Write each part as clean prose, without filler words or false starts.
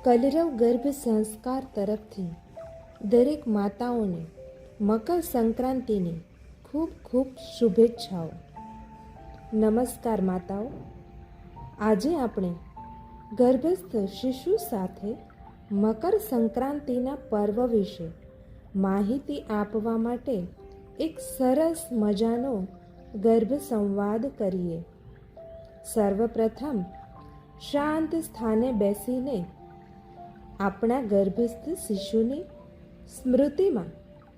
કલરવ ગર્ભ સંસ્કાર તરફથી દરેક માતાઓને મકર સંક્રાંતિની ખૂબ ખૂબ શુભેચ્છાઓ. નમસ્કાર માતાઓ. આજે આપણે ગર્ભસ્થ શિશુ સાથે મકર સંક્રાંતિના પર્વ વિશે માહિતી આપવા માટે એક સરસ મજાનો ગર્ભ સંવાદ કરીએ. સર્વપ્રથમ શાંત સ્થાને બેસીને આપણા ગર્ભસ્થ શિશુની સ્મૃતિમાં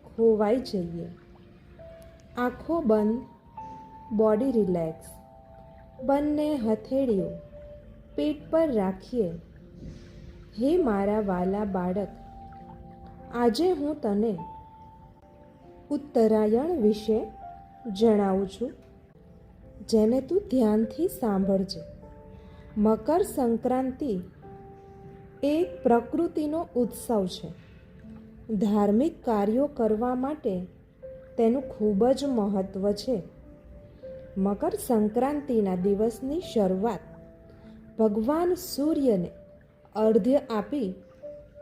ખોવાઈ જઈએ. આંખો બંધ, બોડી રિલેક્સ. બંને હથેળીઓ પેટ પર રાખીએ. હે મારા વાલા બાળક, આજે હું તને ઉત્તરાયણ વિશે જણાવું છું, જેને તું ધ્યાનથી સાંભળજે. મકર સંક્રાંતિ એક પ્રકૃતિનો ઉત્સવ છે. ધાર્મિક કાર્યો કરવા માટે તેનું ખૂબ જ મહત્ત્વ છે. મકર સંક્રાંતિના દિવસની શરૂઆત ભગવાન સૂર્યને અર્ધ્ય આપી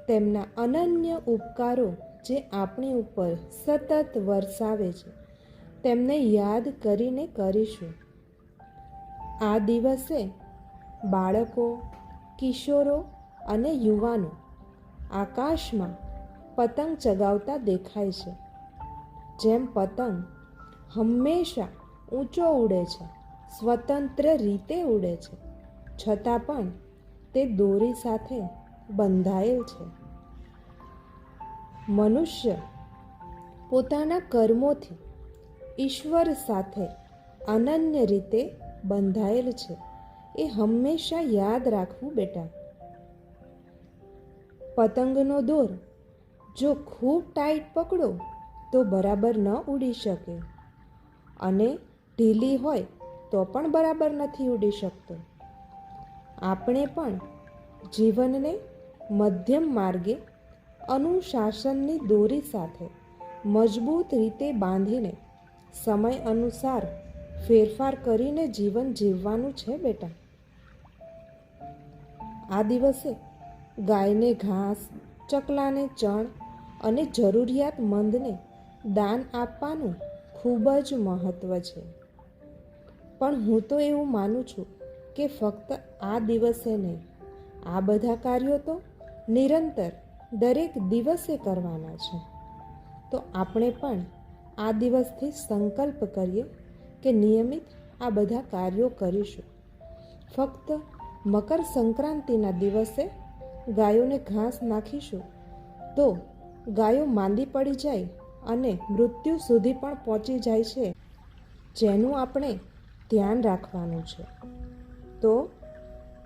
તેમના અનન્ય ઉપકારો જે આપણી ઉપર સતત વરસાવે છે તેમને યાદ કરીને કરીશું. આ દિવસે બાળકો, કિશોરો અને યુવાનો આકાશમાં પતંગ ચગાવતા દેખાય છે. જેમ પતંગ હંમેશા ઊંચો ઉડે છે, સ્વતંત્ર રીતે ઉડે છે, છતાં પણ તે દોરી સાથે બંધાયેલ છે. મનુષ્ય પોતાના કર્મોથી ઈશ્વર સાથે અનન્ય રીતે બંધાયેલ છે. એ હંમેશા યાદ રાખવું બેટા. પતંગનો દોર જો ખૂબ ટાઈટ પકડો તો બરાબર ન ઉડી શકે, અને ઢીલી હોય તો પણ બરાબર નથી ઉડી શકતો. આપણે પણ જીવનને મધ્યમ માર્ગે અનુશાસનની દોરી સાથે મજબૂત રીતે બાંધીને સમય અનુસાર ફેરફાર કરીને જીવન જીવવાનું છે બેટા. આ દિવસે ગાયને ઘાસ, ચકલાને ચણ અને જરૂરિયાતમંદને દાન આપવાનું ખૂબ જ મહત્ત્વ છે. પણ હું તો એવું માનું છું કે ફક્ત આ દિવસે નહીં, આ બધા કાર્યો તો નિરંતર દરેક દિવસે કરવાના છે. તો આપણે પણ આ દિવસથી સંકલ્પ કરીએ કે નિયમિત આ બધા કાર્યો કરીશું. ફક્ત મકર સંક્રાંતિના દિવસે ગાયોને ઘાસ નાખીશું તો ગાયો માંદી પડી જાય અને મૃત્યુ સુધી પણ પહોંચી જાય છે, જેનું આપણે ધ્યાન રાખવાનું છે. તો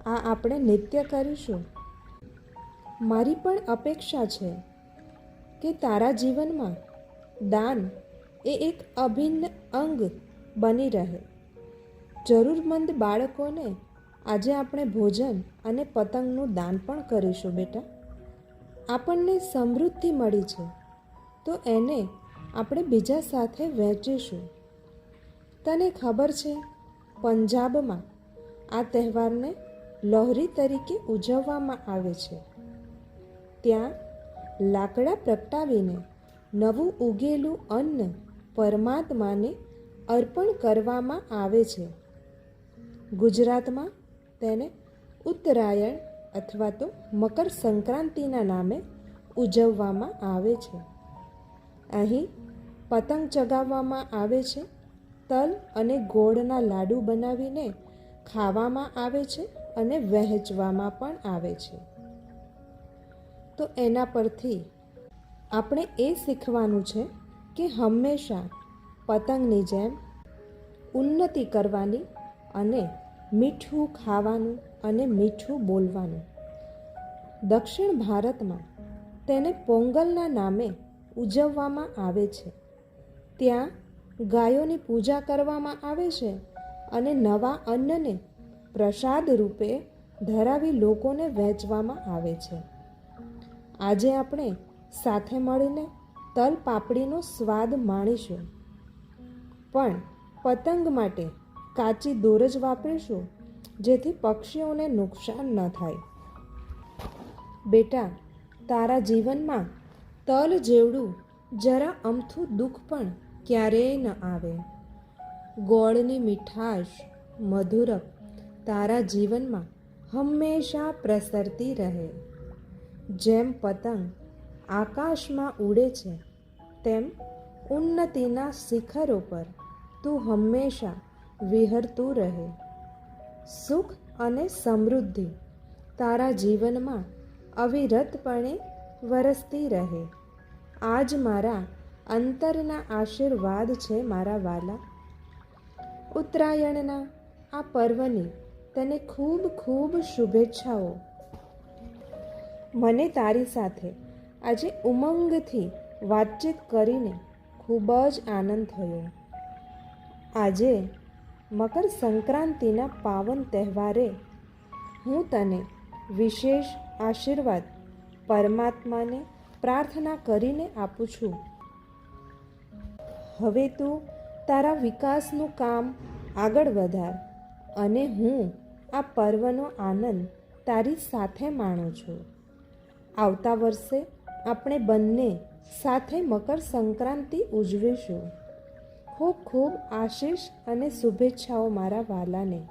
આ આપણે નિત્ય કરીશું. મારી પણ અપેક્ષા છે કે તારા જીવનમાં દાન એ એક અભિન્ન અંગ બની રહે. જરૂરમંદ બાળકોને આજે આપણે ભોજન અને પતંગનું દાન પણ કરીશું બેટા. આપણને સમૃદ્ધિ મળી છે તો એને આપણે બીજા સાથે વહેંચીશું. તને ખબર છે, પંજાબમાં આ તહેવારને લોહરી તરીકે ઉજવવામાં આવે છે. ત્યાં લાકડા પ્રગટાવીને નવું ઉગેલું અન્ન પરમાત્માને અર્પણ કરવામાં આવે છે. ગુજરાતમાં તેને ઉત્તરાયણ અથવા તો મકર સંક્રાંતિના નામે ઉજવવામાં આવે છે. અહીં પતંગ ચગાવવામાં આવે છે. તલ અને ગોળના લાડુ બનાવીને ખાવામાં આવે છે અને વહેંચવામાં પણ આવે છે. તો એના પરથી આપણે એ શીખવાનું છે કે હંમેશા પતંગની જેમ ઉન્નતિ કરવાની અને મીઠું ખાવાનું અને મીઠું બોલવાનું. દક્ષિણ ભારતમાં તેને પોંગલના નામે ઉજવવામાં આવે છે. ત્યાં ગાયોની પૂજા કરવામાં આવે છે અને નવા અન્નને પ્રસાદ રૂપે ધરાવી લોકોને વહેંચવામાં આવે છે. આજે આપણે સાથે મળીને તલ પાપડીનો સ્વાદ માણીશું, પણ પતંગ માટે કાચી દોર જ વાપરીશું, જેથી પક્ષીઓને નુકસાન ન થાય. બેટા, તારા જીવનમાં તલ જેવડું જરા અમથું દુઃખ પણ ક્યારેય ન આવે. ગોળની મીઠાશ, મધુરક તારા જીવનમાં હંમેશા પ્રસરતી રહે. જેમ પતંગ આકાશમાં ઉડે છે, તેમ ઉન્નતિના શિખરો પર તું હંમેશા વિહરતું રહે. સુખ અને સમૃદ્ધિ તારા જીવનમાં અવિરતપણે વરસતી રહે. આજ મારા અંતરના આશીર્વાદ છે મારા વાલા. ઉત્તરાયણના આ પર્વની તને ખૂબ ખૂબ શુભેચ્છાઓ. મને તારી સાથે આજે ઉમંગથી વાતચીત કરીને ખૂબ જ આનંદ થયો. આજે મકર સંક્રાંતિના પાવન તહેવારે હું તને વિશેષ આશીર્વાદ પરમાત્માને પ્રાર્થના કરીને આપું છું. હવે તું તારા વિકાસનું કામ આગળ વધાર અને હું આ પર્વનો આનંદ તારી સાથે માણું છું. આવતા વર્ષે આપણે બંને સાથે મકર સંક્રાંતિ ઉજવીશું. ખૂબ ખૂબ આશીષ અને શુભેચ્છાઓ મારા વાલાને.